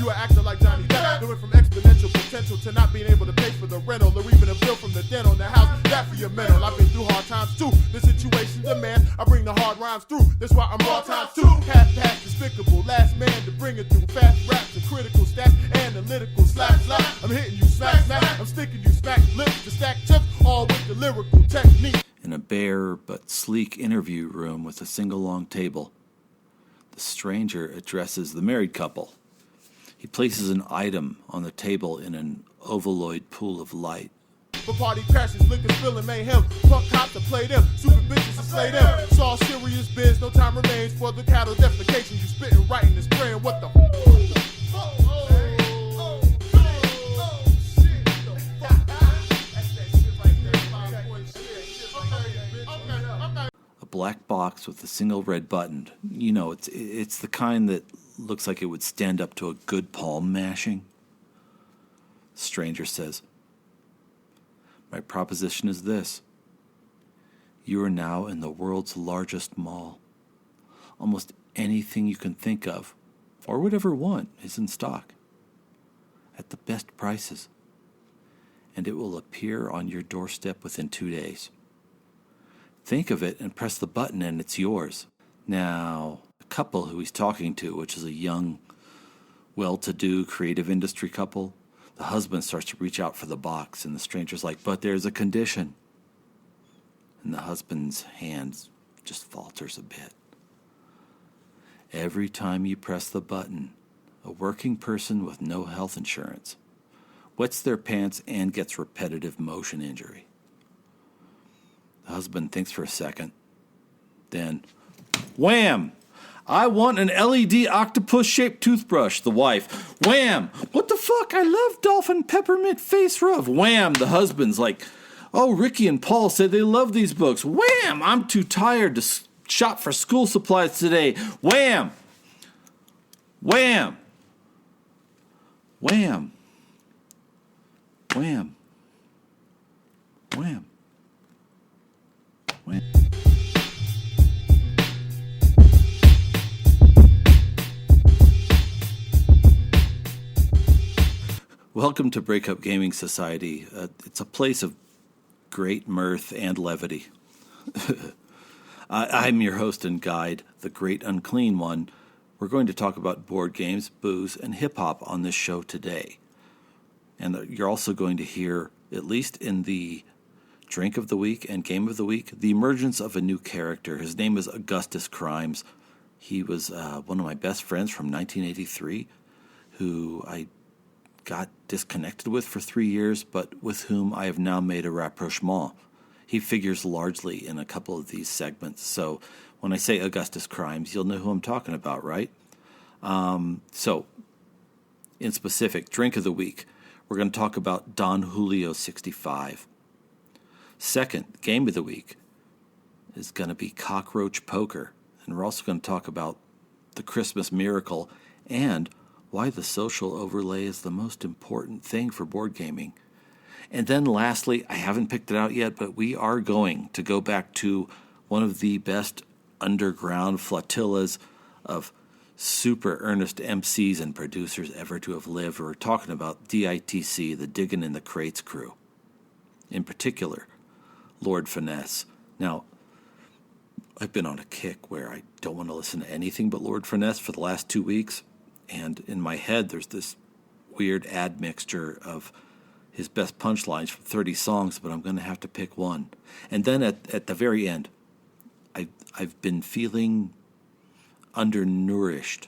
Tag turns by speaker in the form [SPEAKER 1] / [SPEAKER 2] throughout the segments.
[SPEAKER 1] You an actor like Johnny Depp, doing from exponential potential to not being able to pay for the rental or even a bill from the dental. The house, that for your mental. I've been through hard times too. The situation demand I bring the hard rhymes through. That's why I'm all times too. Half past despicable, last man to bring it through. Fast raps and critical stats, analytical slap. I'm hitting you smack. I'm sticking you smack lips to stack chips, all with the lyrical technique.
[SPEAKER 2] In a bare but sleek interview room with a single long table, the stranger addresses the married couple. He places an item on the table in an ovaloid pool of light.
[SPEAKER 1] For party crashes, liquor spilling mayhem. Punk cops to play them, super bitches to slay them. Saw serious biz, no time remains for the cattle defecation. You spitting right in this brain, what the
[SPEAKER 2] A black box with a single red button. You know, it's the kind that looks like it would stand up to a good palm mashing. The stranger says, "My proposition is this. You are now in the world's largest mall. Almost anything you can think of, or would ever want, is in stock. At the best prices. And it will appear on your doorstep within 2 days. Think of it and press the button and it's yours." Now, the couple who he's talking to, which is a young, well-to-do creative industry couple, the husband starts to reach out for the box, and the stranger's like, "But there's a condition." And the husband's hand just falters a bit. "Every time you press the button, a working person with no health insurance wets their pants and gets repetitive motion injury." The husband thinks for a second. Then, wham! "I want an LED octopus-shaped toothbrush." The wife, wham! "What the fuck? I love dolphin peppermint face rub." Wham! The husband's like, "Oh, Ricky and Paul said they love these books." Wham! "I'm too tired to shop for school supplies today." Wham! Wham! Wham! Wham! Wham! Wham! Welcome to Breakup Gaming Society. It's a place of great mirth and levity. I'm your host and guide, the Great Unclean One. We're going to talk about board games, booze, and hip-hop on this show today. And you're also going to hear, at least in the Drink of the Week and Game of the Week, the emergence of a new character. His name is Augustus Crimes. He was one of my best friends from 1983, who I got disconnected with for 3 years, but with whom I have now made a rapprochement. He figures largely in a couple of these segments. So when I say Augustus Crimes, you'll know who I'm talking about, right? So, in specific, Drink of the Week, we're going to talk about Don Julio 65. Second, Game of the Week is going to be Cockroach Poker. And we're also going to talk about the Christmas Miracle and why the social overlay is the most important thing for board gaming. And then lastly, I haven't picked it out yet, but we are going to go back to one of the best underground flotillas of super earnest MCs and producers ever to have lived. We're talking about DITC, the Diggin' in the Crates crew. In particular, Lord Finesse. Now, I've been on a kick where I don't want to listen to anything but Lord Finesse for the last 2 weeks. And in my head, there's this weird admixture of his best punchlines from 30 songs, but I'm going to have to pick one. And then at the very end, I've been feeling undernourished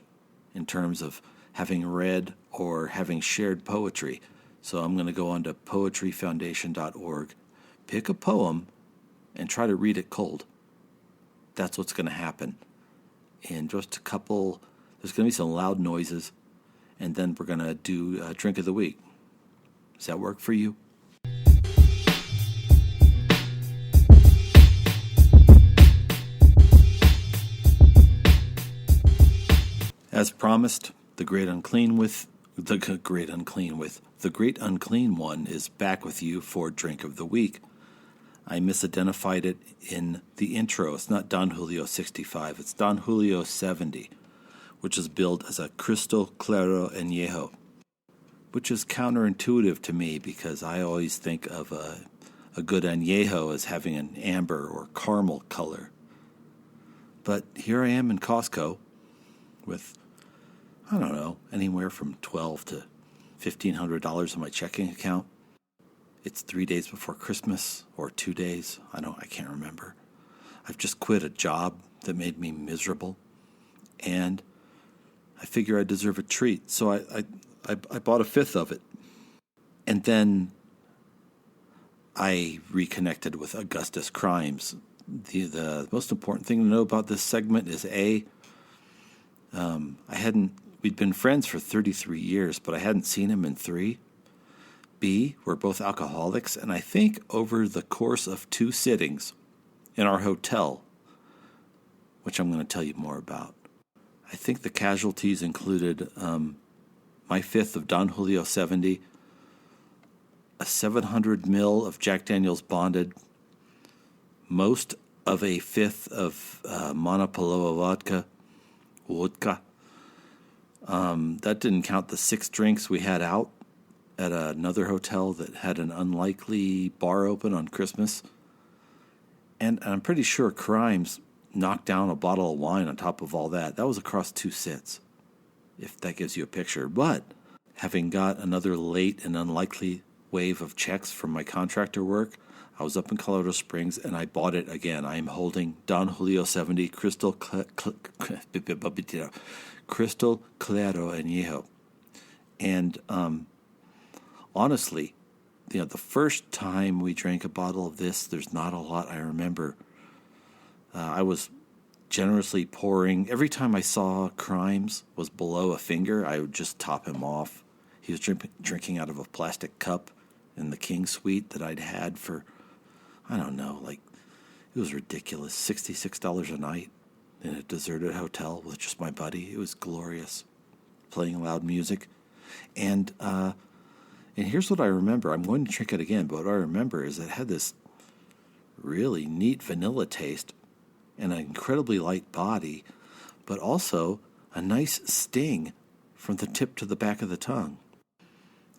[SPEAKER 2] in terms of having read or having shared poetry. So I'm going to go on to poetryfoundation.org, pick a poem, and try to read it cold. That's what's going to happen. In just a couple, there's going to be some loud noises, and then we're going to do a Drink of the Week. Does that work for you? As promised, the Great Unclean One is back with you for Drink of the Week. I misidentified it in the intro. It's not Don Julio 65, it's Don Julio 70, which is billed as a Crystal Claro Añejo, which is counterintuitive to me because I always think of a good añejo as having an amber or caramel color. But here I am in Costco with, I don't know, anywhere from $1,200 to $1,500 in my checking account. It's 3 days before Christmas, or 2 days. I can't remember. I've just quit a job that made me miserable, and I figure I deserve a treat. So I bought a fifth of it. And then I reconnected with Augustus Crimes. The most important thing to know about this segment is we'd been friends for 33 years, but I hadn't seen him in 3. B, we're both alcoholics, and I think over the course of 2 sittings in our hotel, which I'm going to tell you more about, I think the casualties included my fifth of Don Julio 70, a 700 ml of Jack Daniel's Bonded, most of a fifth of Monopoloa vodka. That didn't count the 6 drinks we had out at another hotel that had an unlikely bar open on Christmas. And I'm pretty sure Crimes knocked down a bottle of wine on top of all that. That was across 2 sits, if that gives you a picture. But having got another late and unlikely wave of checks from my contractor work, I was up in Colorado Springs and I bought it again. I am holding Don Julio 70 Crystal Claro Añejo. And honestly, the first time we drank a bottle of this, there's not a lot I remember. I was generously pouring. Every time I saw Crimes was below a finger, I would just top him off. He was drinking out of a plastic cup in the King Suite that I'd had for, I don't know, it was ridiculous. $66 a night in a deserted hotel with just my buddy. It was glorious, playing loud music. And here's what I remember. I'm going to drink it again, but what I remember is it had this really neat vanilla taste and an incredibly light body, but also a nice sting from the tip to the back of the tongue.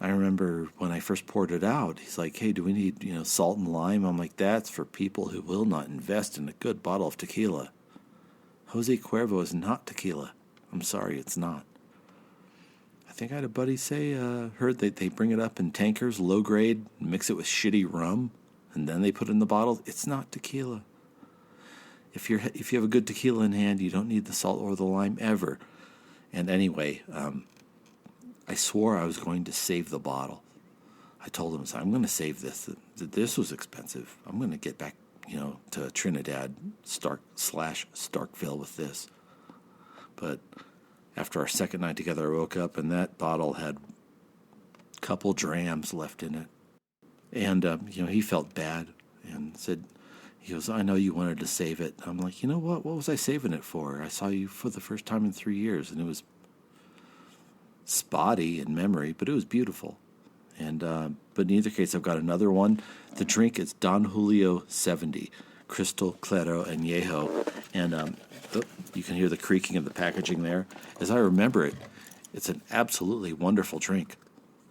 [SPEAKER 2] I remember when I first poured it out, he's like, hey, do we need, salt and lime? I'm like, that's for people who will not invest in a good bottle of tequila. Jose Cuervo is not tequila. I'm sorry, it's not. I think I had a buddy say, heard that they bring it up in tankers, low grade, mix it with shitty rum, and then they put it in the bottle. It's not tequila. If you have a good tequila in hand, you don't need the salt or the lime ever. And anyway, I swore I was going to save the bottle. I told him, I'm going to save this. This was expensive. I'm going to get back, to Trinidad, Starkville with this. But after our second night together, I woke up and that bottle had a couple drams left in it. And, he felt bad and said, he goes, I know you wanted to save it. I'm like, you know what? What was I saving it for? I saw you for the first time in 3 years, and it was spotty in memory, but it was beautiful. And but in either case, I've got another one. The drink is Don Julio 70, Crystal Claro Añejo. And you can hear the creaking of the packaging there. As I remember it, it's an absolutely wonderful drink,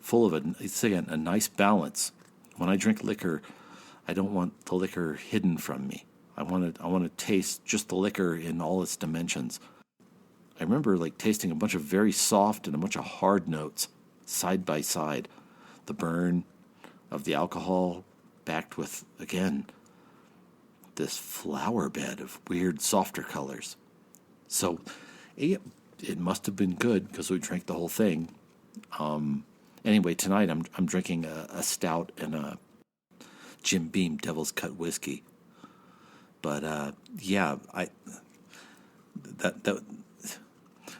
[SPEAKER 2] full of a nice balance. When I drink liquor, I don't want the liquor hidden from me. I want to taste just the liquor in all its dimensions. I remember tasting a bunch of very soft and a bunch of hard notes side by side. The burn of the alcohol backed with, again, this flower bed of weird softer colors. So it must have been good because we drank the whole thing. Anyway, tonight I'm drinking a stout and a Jim Beam Devil's Cut whiskey. But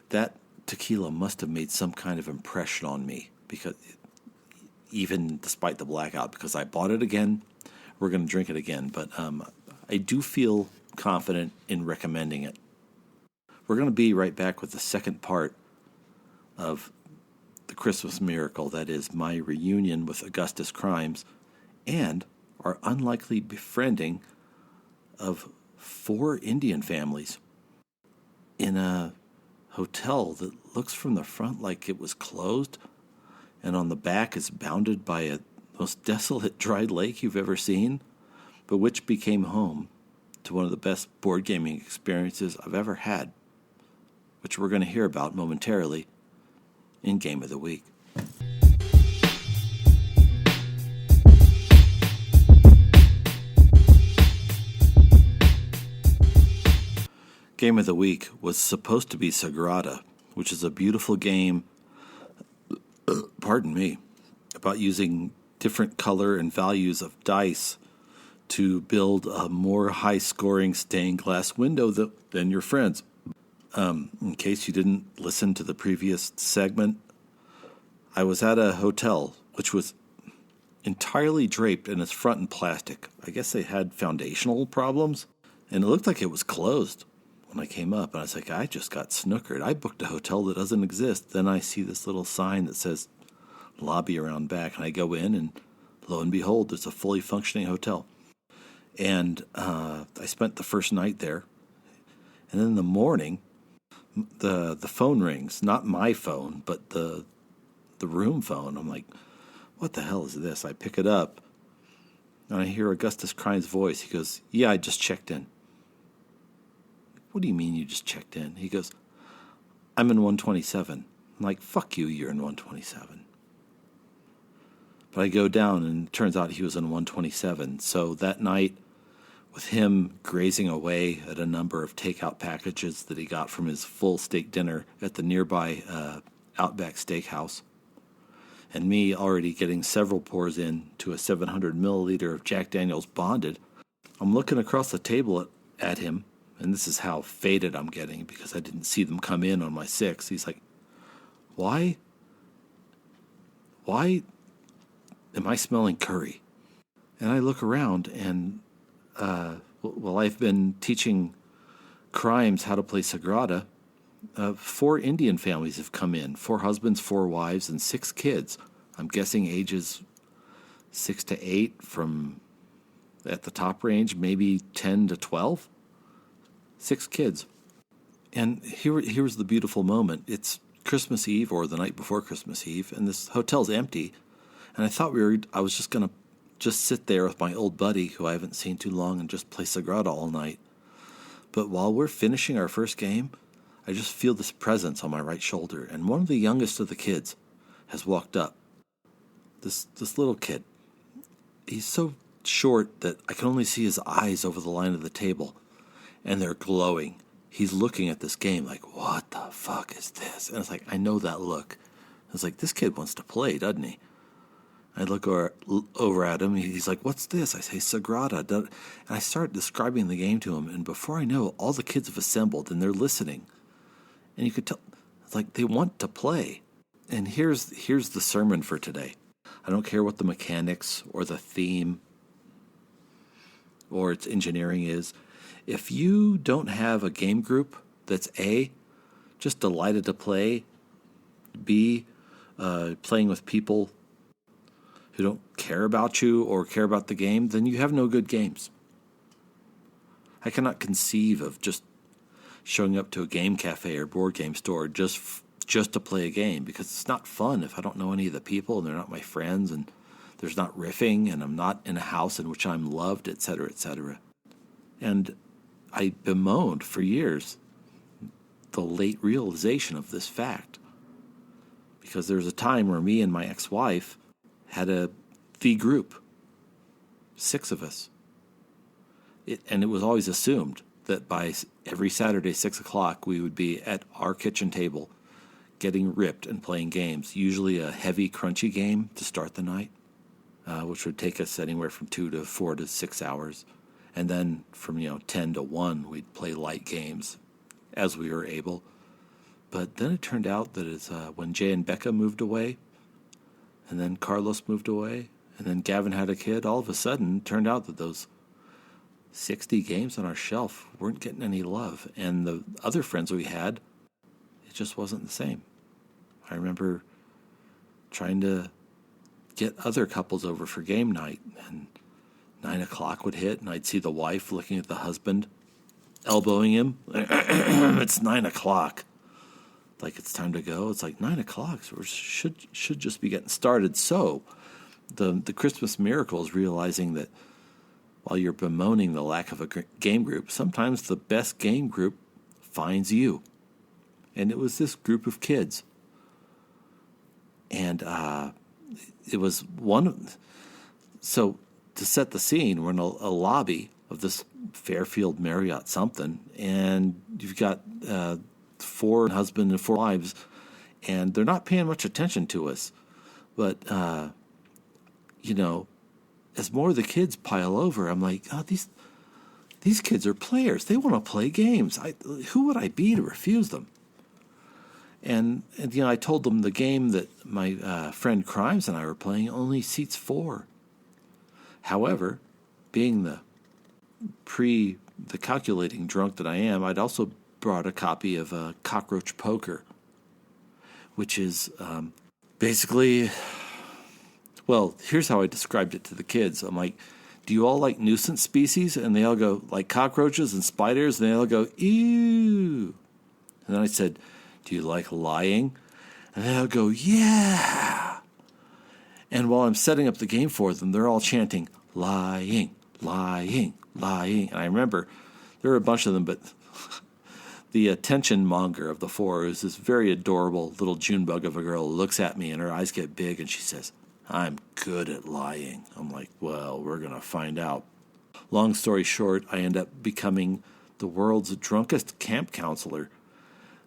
[SPEAKER 2] that tequila must have made some kind of impression on me, because even despite the blackout, because I bought it again, we're going to drink it again. But I do feel confident in recommending it. We're going to be right back with the second part of the Christmas miracle, that is my reunion with Augustus Crimes and our unlikely befriending of 4 Indian families in a hotel that looks from the front like it was closed, and on the back is bounded by a most desolate dry lake you've ever seen, but which became home to one of the best board gaming experiences I've ever had, which we're going to hear about momentarily in Game of the Week. Game of the Week was supposed to be Sagrada, which is a beautiful game, about using different color and values of dice to build a more high-scoring stained glass window than your friends. In case you didn't listen to the previous segment, I was at a hotel which was entirely draped in its front in plastic. I guess they had foundational problems, and it looked like it was closed when I came up. And I was like, I just got snookered. I booked a hotel that doesn't exist. Then I see this little sign that says lobby around back, and I go in, and lo and behold, there's a fully functioning hotel. And I spent the first night there, and then in the morning, the phone rings. Not my phone, but the room phone. I'm like, what the hell is this? I pick it up, and I hear Augustus Krine's voice. He goes, yeah, I just checked in. What do you mean you just checked in? He goes, I'm in 127. I'm like, fuck you, you're in 127. But I go down, and it turns out he was in 127. So that night, with him grazing away at a number of takeout packages that he got from his full steak dinner at the nearby Outback Steakhouse, and me already getting several pours in to a 700 milliliter of Jack Daniel's Bonded, I'm looking across the table at him, and this is how faded I'm getting because I didn't see them come in on my 6. He's like, why am I smelling curry? And I look around, and I've been teaching Crimes how to play Sagrada. 4 Indian families have come in, 4 husbands, 4 wives, and 6 kids. I'm guessing ages 6 to 8 from, at the top range, maybe 10 to 12. 6 kids. And here's the beautiful moment. It's Christmas Eve or the night before Christmas Eve, and this hotel's empty. And I thought I was just going to sit there with my old buddy who I haven't seen too long and just play Sagrada all night. But while we're finishing our first game, I just feel this presence on my right shoulder, and one of the youngest of the kids has walked up. This little kid. He's so short that I can only see his eyes over the line of the table, and they're glowing. He's looking at this game like, what the fuck is this? And it's like, I know that look. It's like, this kid wants to play, doesn't he? I look over at him. He's like, what's this? I say, Sagrada. And I start describing the game to him, and before I know, all the kids have assembled, and they're listening. And you could tell, it's like they want to play. And here's the sermon for today. I don't care what the mechanics or the theme or its engineering is. If you don't have a game group that's A, just delighted to play, B, playing with people who don't care about you or care about the game, then you have no good games. I cannot conceive of just showing up to a game cafe or board game store just to play a game, because it's not fun if I don't know any of the people and they're not my friends and there's not riffing and I'm not in a house in which I'm loved, etc., etc. And I bemoaned for years the late realization of this fact, because there was a time where me and my ex-wife had the group, 6 of us. And it was always assumed that by every Saturday, 6 o'clock, we would be at our kitchen table getting ripped and playing games, usually a heavy, crunchy game to start the night, which would take us anywhere from 2 to 4 to 6 hours. And then from 10 to 1, we'd play light games as we were able. But then it turned out that it's when Jay and Becca moved away, and then Carlos moved away, and then Gavin had a kid, all of a sudden it turned out that those 60 games on our shelf weren't getting any love. And the other friends we had, it just wasn't the same. I remember trying to get other couples over for game night, and 9 o'clock would hit, and I'd see the wife looking at the husband, elbowing him. It's 9 o'clock. like it's time to go. It's like 9 o'clock, so we should just be getting started. So the Christmas miracle is realizing that while you're bemoaning the lack of a game group, sometimes the best game group finds you. And it was this group of kids. And it was one. So to set the scene, we're in a lobby of this Fairfield Marriott something, and you've got 4 husbands and 4 wives, and they're not paying much attention to us. But, as more of the kids pile over, I'm like, oh, these kids are players. They want to play games. Who would I be to refuse them? And I told them the game that my friend Crimes and I were playing only seats 4. However, being the calculating drunk that I am, I'd also brought a copy of Cockroach Poker, which is basically, well, here's how I described it to the kids. I'm like, do you all like nuisance species? And they all go, like cockroaches and spiders? And they all go, ew. And then I said, do you like lying? And they all go, yeah. And while I'm setting up the game for them, they're all chanting, lying, lying, lying. And I remember there were a bunch of them, but the attention monger of the 4 is this very adorable little June bug of a girl who looks at me and her eyes get big and she says, I'm good at lying. I'm like, well, we're going to find out. Long story short, I end up becoming the world's drunkest camp counselor,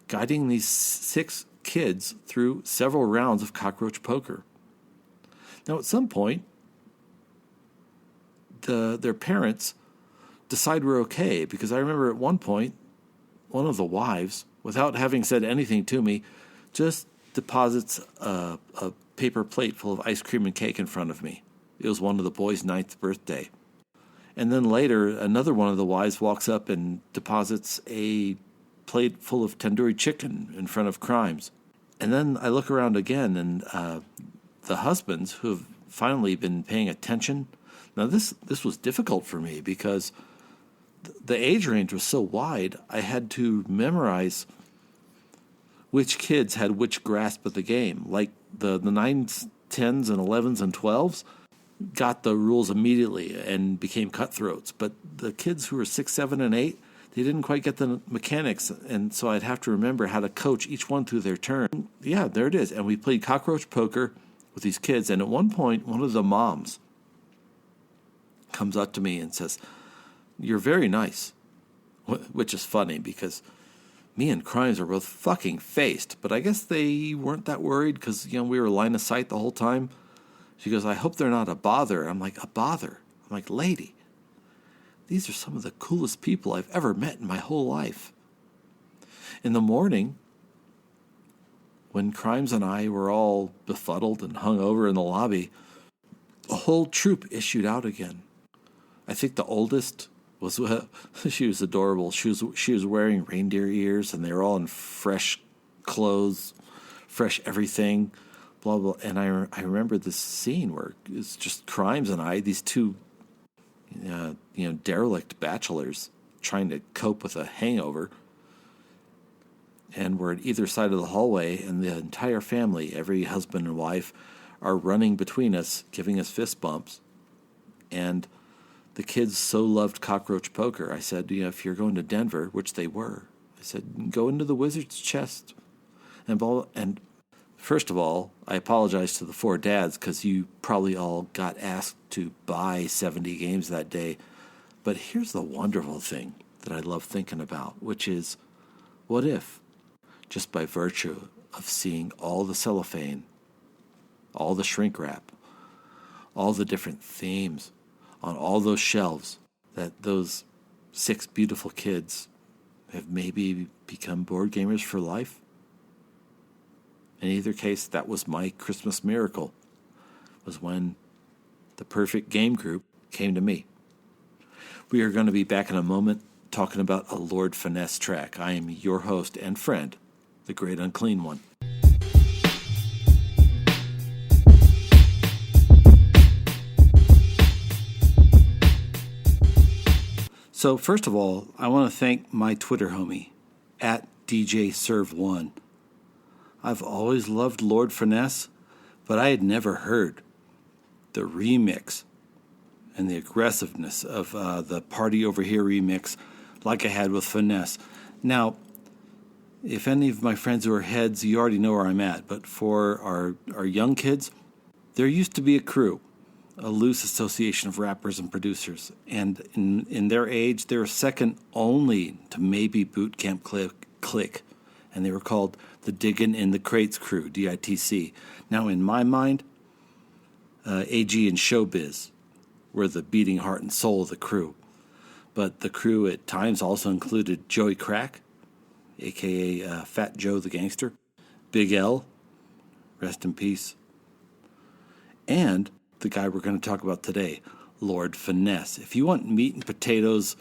[SPEAKER 2] guiding these 6 kids through several rounds of Cockroach Poker. Now, at some point, their parents decide we're okay, because I remember at one point, one of the wives, without having said anything to me, just deposits a paper plate full of ice cream and cake in front of me. It was one of the boys' 9th birthday. And then later, another one of the wives walks up and deposits a plate full of tandoori chicken in front of Crimes. And then I look around again, and the husbands who have finally been paying attention. Now, this was difficult for me because the age range was so wide, I had to memorize which kids had which grasp of the game. Like the 9s, 10s, and 11s, and 12s got the rules immediately and became cutthroats. But the kids who were 6, 7, and 8, they didn't quite get the mechanics, and so I'd have to remember how to coach each one through their turn. Yeah, there it is. And we played Cockroach Poker with these kids, and at one point, one of the moms comes up to me and says, you're very nice, which is funny because me and Crimes are both fucking faced, but I guess they weren't that worried because, we were line of sight the whole time. She goes, I hope they're not a bother. I'm like, a bother? I'm like, lady, these are some of the coolest people I've ever met in my whole life. In the morning, when Crimes and I were all befuddled and hung over in the lobby, the whole troop issued out again. I think the oldest was, she was adorable. She was wearing reindeer ears, and they were all in fresh clothes, fresh everything, blah, blah. And I remember this scene where it's just Crimes and I, these 2, derelict bachelors trying to cope with a hangover. And we're at either side of the hallway, and the entire family, every husband and wife, are running between us, giving us fist bumps. And the kids so loved Cockroach Poker. I said, if you're going to Denver, which they were, I said, go into the Wizard's chest. And first of all, I apologize to the 4 dads because you probably all got asked to buy 70 games that day. But here's the wonderful thing that I love thinking about, which is, what if, just by virtue of seeing all the cellophane, all the shrink wrap, all the different themes on all those shelves, that those 6 beautiful kids have maybe become board gamers for life? In either case, that was my Christmas miracle, was when the perfect game group came to me. We are going to be back in a moment talking about a Lord Finesse track. I am your host and friend, the Great Unclean One. So first of all, I want to thank my Twitter homie, @DJServe1. I've always loved Lord Finesse, but I had never heard the remix and the aggressiveness of the Party Over Here remix like I had with Finesse. Now, if any of my friends who are heads, you already know where I'm at, but for our young kids, there used to be a crew, a loose association of rappers and producers, and in their age, they were second only to maybe Boot Camp Click, and they were called the Diggin' in the Crates crew, DITC. Now, in my mind, AG and Showbiz were the beating heart and soul of the crew, but the crew at times also included Joey Crack, a.k.a. Fat Joe the Gangster, Big L, rest in peace, and the guy we're going to talk about today, Lord Finesse. If you want meat and potatoes,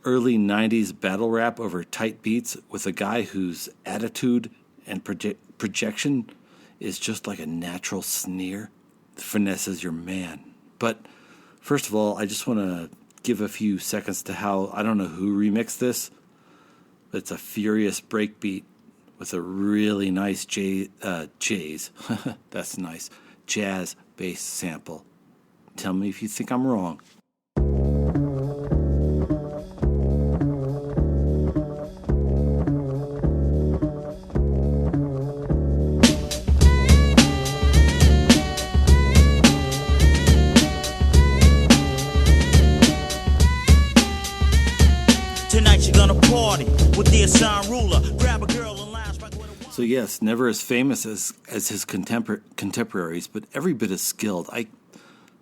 [SPEAKER 2] early 90s battle rap over tight beats with a guy whose attitude and projection is just like a natural sneer, Finesse is your man. But first of all, I just want to give a few seconds to how, I don't know who remixed this, but it's a furious breakbeat with a really nice that's nice, jazz bass sample. Tell me if you think I'm wrong.
[SPEAKER 3] Tonight you're gonna party with the assigned ruler. Grab a girl and lounge back with a...
[SPEAKER 2] So yes, never as famous as his contemporaries, but every bit as skilled. I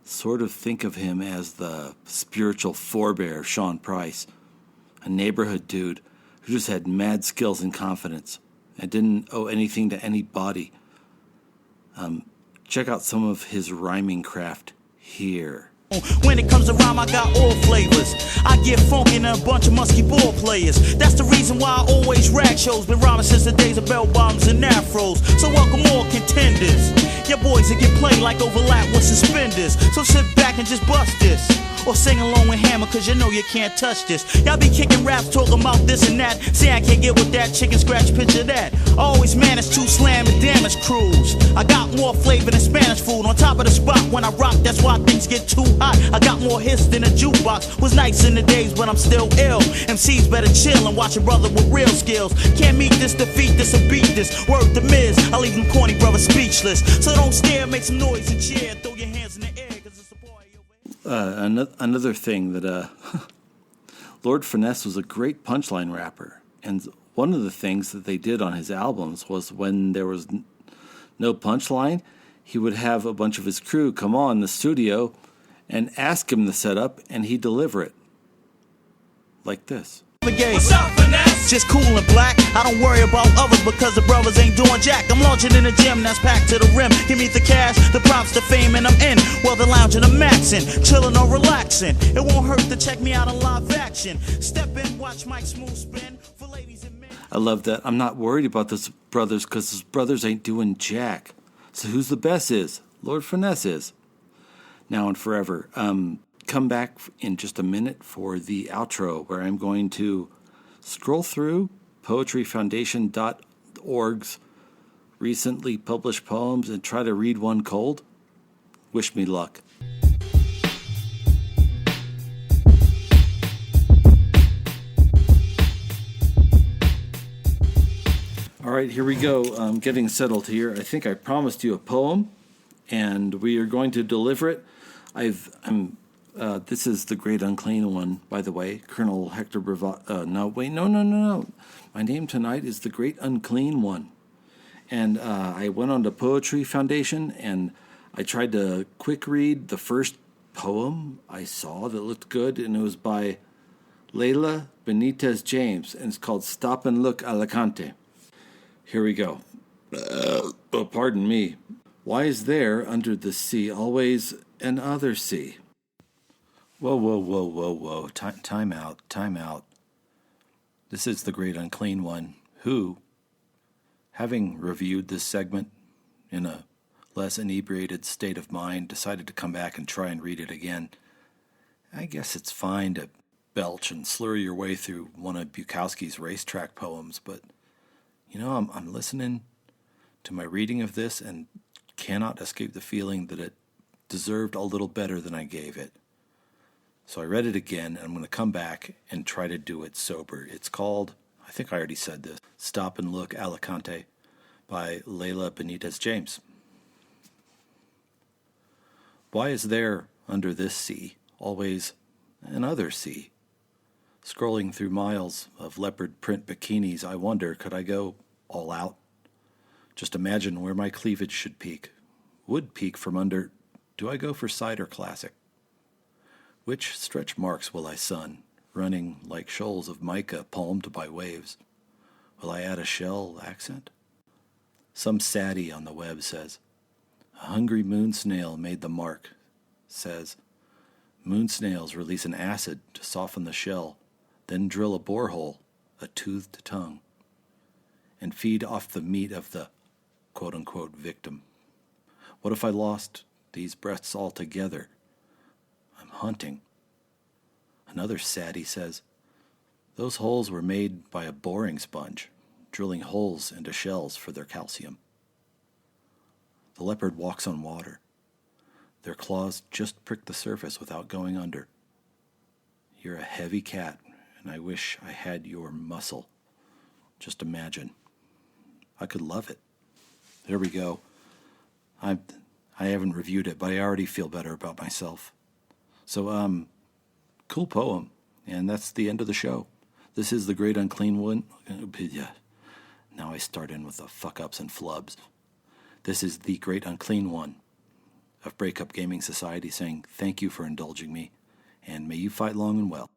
[SPEAKER 2] sort of think of him as the spiritual forebear of Sean Price, a neighborhood dude who just had mad skills and confidence and didn't owe anything to anybody. Check out some of his rhyming craft here.
[SPEAKER 3] When it comes to rhyme, I got all flavors. I get funky and a bunch of musky ball players. That's the reason why I always rag shows. Been rhyming since the days of bell bottoms and afros. So welcome all contenders. Your boys that get played like overlap with suspenders. So sit back and just bust this. Or sing along with Hammer, cause you know you can't touch this. Y'all be kicking raps, talking about this and that. Say I can't get with that chicken scratch, picture that. I always manage to slam and damage crews. I got more flavor than Spanish food. On top of the spot when I rock, that's why things get too hot. I got more hits than a jukebox. Was nice in the days, but I'm still ill. MCs better chill and watch a brother with real skills. Can't meet this, defeat this, or beat this. Word to Miz, I leave them corny brothers speechless. So don't stare, make some noise and cheer. Throw your hands in the air, cause it's a party over here.
[SPEAKER 2] Another thing that Lord Finesse was a great punchline rapper, and one of the things that they did on his albums was when there was no punchline, he would have a bunch of his crew come on the studio and ask him to set up, and he'd deliver it like this.
[SPEAKER 3] What's up, Finesse? Just cool and black. I don't worry about others because the brothers ain't doing jack. I'm launching in a gym that's packed to the rim. Give me the cash, the props, the fame, and I'm in. Well, the lounge and I'm maxing, chilling or relaxing. It won't hurt to check me out in live action. Step in, watch Mike Smooth spin for ladies and men.
[SPEAKER 2] I love that. I'm not worried about his brothers because his brothers ain't doing jack. So who's the best is? Lord Finesse is. Now and forever. Come back in just a minute for the outro, where I'm going to scroll through poetryfoundation.org's recently published poems and try to read one cold. Wish me luck. All right, here we go. I'm getting settled here. I think I promised you a poem, and we are going to deliver it. This is the Great Unclean One, by the way. Colonel Hector Bravo. No. My name tonight is the Great Unclean One. And I went on to Poetry Foundation, and I tried to quick read the first poem I saw that looked good, and it was by Layla Benitez-James, and it's called Stop and Look Alicante. Here we go. Oh, pardon me. Why is there under the sea always an other sea? Whoa. Time out. This is the Great Unclean One, who, having reviewed this segment in a less inebriated state of mind, decided to come back and try and read it again. I guess it's fine to belch and slur your way through one of Bukowski's racetrack poems, but, I'm listening to my reading of this and cannot escape the feeling that it deserved a little better than I gave it. So I read it again, and I'm going to come back and try to do it sober. It's called, I think I already said this, Stop and Look Alicante by Layla Benitez-James. Why is there, under this sea, always another sea? Scrolling through miles of leopard print bikinis, I wonder, could I go all out? Just imagine where my cleavage should peak. Would peak from under. Do I go for cider classic? Which stretch marks will I sun, running like shoals of mica palmed by waves? Will I add a shell accent? Some saddie on the web says, a hungry moon snail made the mark, says, moon snails release an acid to soften the shell, then drill a borehole, a toothed tongue, and feed off the meat of the quote-unquote victim. What if I lost these breaths altogether? I'm hunting. Another saddie says, those holes were made by a boring sponge, drilling holes into shells for their calcium. The leopard walks on water. Their claws just prick the surface without going under. You're a heavy cat, and I wish I had your muscle. Just imagine. I could love it. There we go. I haven't reviewed it, but I already feel better about myself. So, cool poem, and that's the end of the show. This is The Great Unclean One. Now I start in with the fuck-ups and flubs. This is The Great Unclean One of Breakup Gaming Society saying thank you for indulging me, and may you fight long and well.